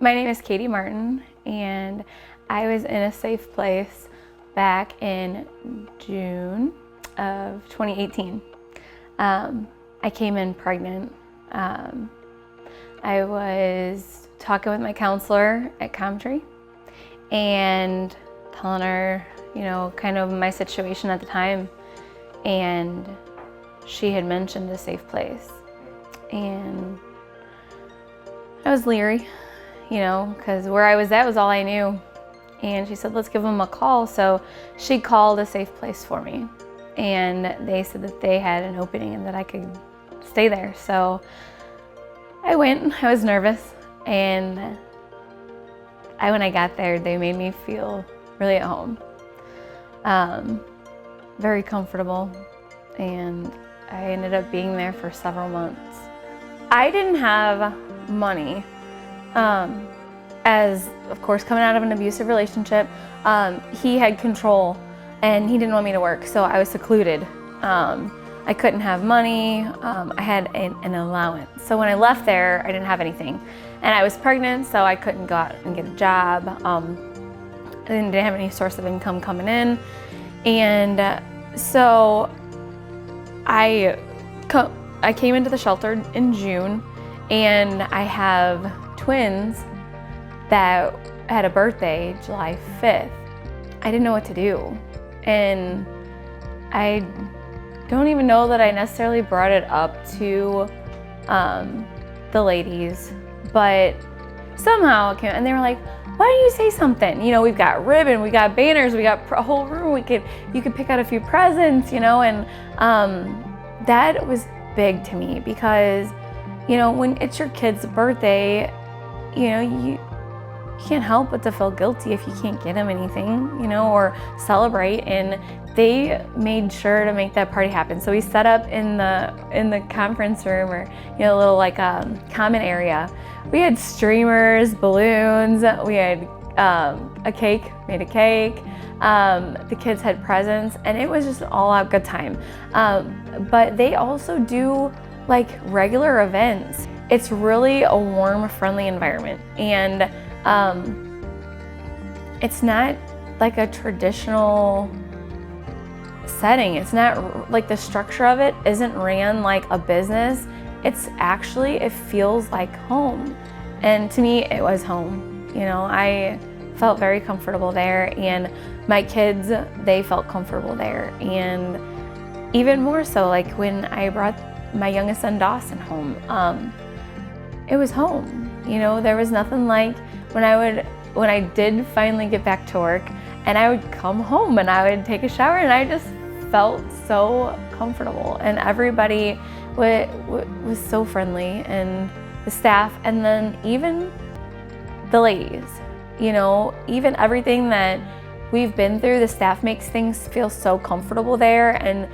My name is Katie Martin, and I was in a safe place back in June of 2018. I came in pregnant. I was talking with my counselor at COMTREA and telling her, kind of my situation at the time. And she had mentioned a safe place. And I was leery, because where I was at was all I knew. And she said, let's give them a call. So she called a safe place for me. And they said that they had an opening and that I could stay there. So I went. I was nervous. And when I got there, they made me feel really at home. Very comfortable. And I ended up being there for several months. I didn't have money. As of course, coming out of an abusive relationship, he had control and he didn't want me to work, so I was secluded. I couldn't have money. I had an allowance. So when I left there, I didn't have anything. And I was pregnant, so I couldn't go out and get a job. I didn't have any source of income coming in. And so I came into the shelter in June, and I have twins that had a birthday July 5th. I didn't know what to do. And I don't even know that I necessarily brought it up to the ladies, but somehow it came, and they were like, why don't you say something? We've got ribbon, we got banners, we got a whole room, you could pick out a few presents, and that was big to me because, when it's your kid's birthday, you can't help but to feel guilty if you can't get them anything, or celebrate. And they made sure to make that party happen. So we set up in the conference room, or a little common area. We had streamers, balloons. We had a cake, made a cake. The kids had presents, and it was just an all-out good time. But they also do regular events. It's really a warm, friendly environment, and it's not like a traditional setting. It's not like the structure of it isn't ran like a business. It feels like home. And to me, it was home. I felt very comfortable there, and my kids, they felt comfortable there. And even more so, when I brought my youngest son Dawson home, it was home. There was nothing like when I did finally get back to work, and I would come home and I would take a shower, and I just felt so comfortable. And everybody was so friendly, and the staff, and then even the ladies, even everything that we've been through, the staff makes things feel so comfortable there and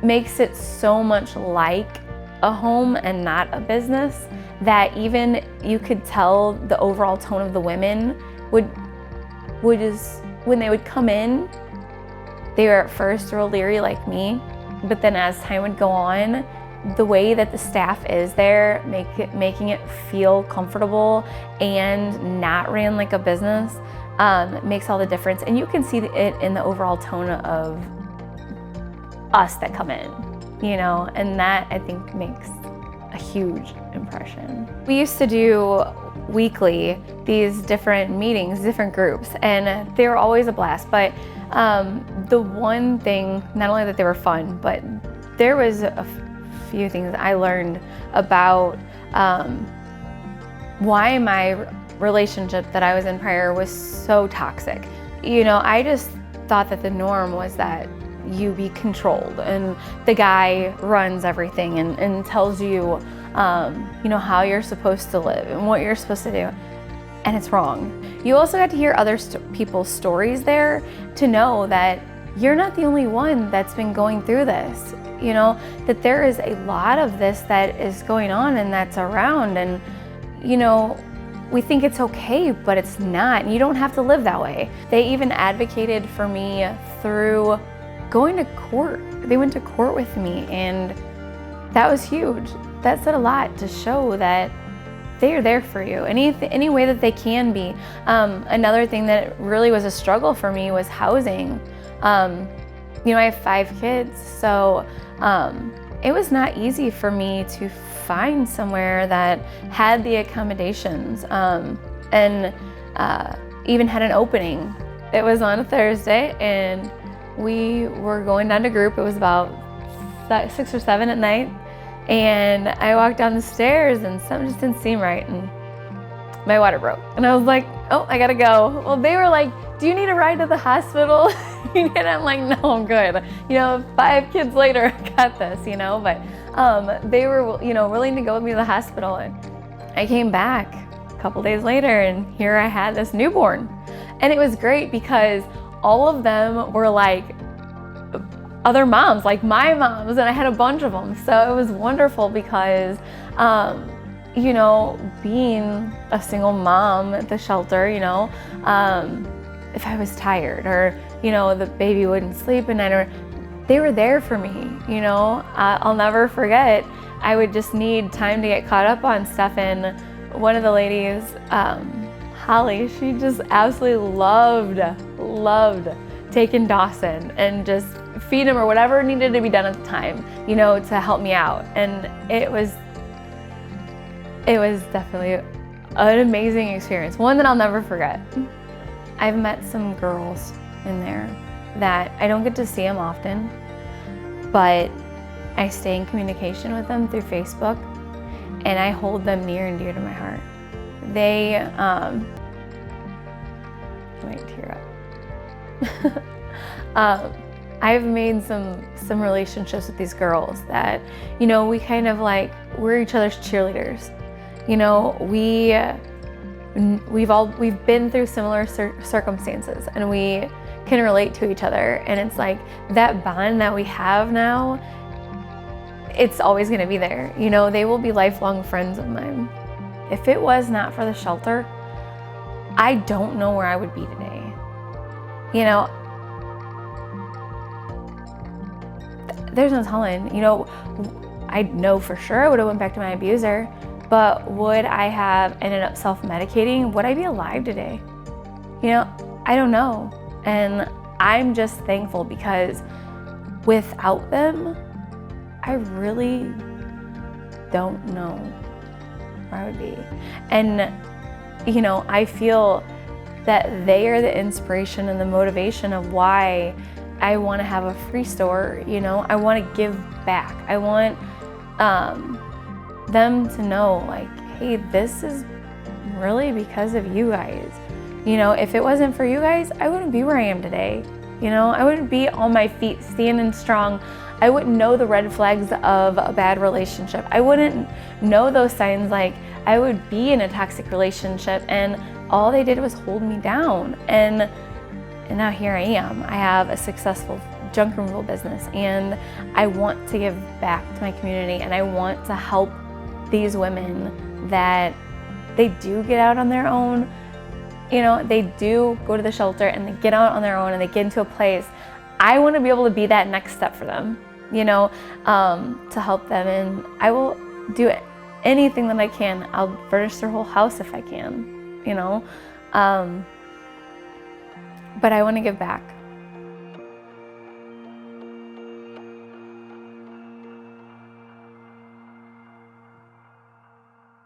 makes it so much like a home and not a business, that even you could tell the overall tone of the women would just, when they would come in, they were at first real leery like me, but then as time would go on, the way that the staff is there, making it feel comfortable and not ran like a business, makes all the difference. And you can see it in the overall tone of us that come in, and that I think makes a huge impression. We used to do weekly these different meetings, different groups, and they were always a blast. But the one thing, not only that they were fun, but there was a few things I learned about why my relationship that I was in prior was so toxic. I just thought that the norm was that you be controlled, and the guy runs everything and tells you, how you're supposed to live and what you're supposed to do. And it's wrong. You also got to hear other people's stories there to know that you're not the only one that's been going through this, that there is a lot of this that is going on and that's around. And, we think it's okay, but it's not. And you don't have to live that way. They even advocated for me through going to court. They went to court with me, and that was huge. That said a lot to show that they are there for you any way that they can be. Another thing that really was a struggle for me was housing. You know, I have 5 kids, so it was not easy for me to find somewhere that had the accommodations and even had an opening. It was on a Thursday, and we were going down to group. It was about 6 or 7 at night, and I walked down the stairs and something just didn't seem right, and my water broke. And I was like, oh, I gotta go. Well, they were like, do you need a ride to the hospital? And I'm like, no, I'm good. You know, 5 kids later, I got this, you know, but they were, you know, willing to go with me to the hospital. And I came back a couple days later, and here I had this newborn. And it was great because all of them were like other moms, like my moms, and I had a bunch of them. So it was wonderful because, you know, being a single mom at the shelter, you know, if I was tired or, you know, the baby wouldn't sleep at night, or they were there for me, you know. I'll never forget, I would just need time to get caught up on stuff, and one of the ladies, Holly, she just absolutely loved taking Dawson and just feed him or whatever needed to be done at the time, you know, to help me out. And it was definitely an amazing experience, one that I'll never forget. I've met some girls in there that I don't get to see them often, but I stay in communication with them through Facebook, and I hold them near and dear to my heart. They, I might tear up. I've made some relationships with these girls that, you know, we kind of like, we're each other's cheerleaders. You know, we've been through similar circumstances, and we can relate to each other. And it's like that bond that we have now, it's always going to be there. You know, they will be lifelong friends of mine. If it was not for the shelter, I don't know where I would be today. You know, there's no telling. You know, I know for sure I would have went back to my abuser, but would I have ended up self-medicating? Would I be alive today? You know, I don't know. And I'm just thankful because without them, I really don't know where I would be. And, you know, I feel that they are the inspiration and the motivation of why I want to have a free store. You know, I want to give back. I want them to know, like, hey, this is really because of you guys. You know, if it wasn't for you guys, I wouldn't be where I am today. You know, I wouldn't be on my feet standing strong. I wouldn't know the red flags of a bad relationship. I wouldn't know those signs, like I would be in a toxic relationship and all they did was hold me down. And now here I am. I have a successful junk removal business, and I want to give back to my community, and I want to help these women that they do get out on their own. You know, they do go to the shelter and they get out on their own and they get into a place. I want to be able to be that next step for them, you know, to help them. And I will do anything that I can. I'll furnish their whole house if I can, you know. But I want to give back.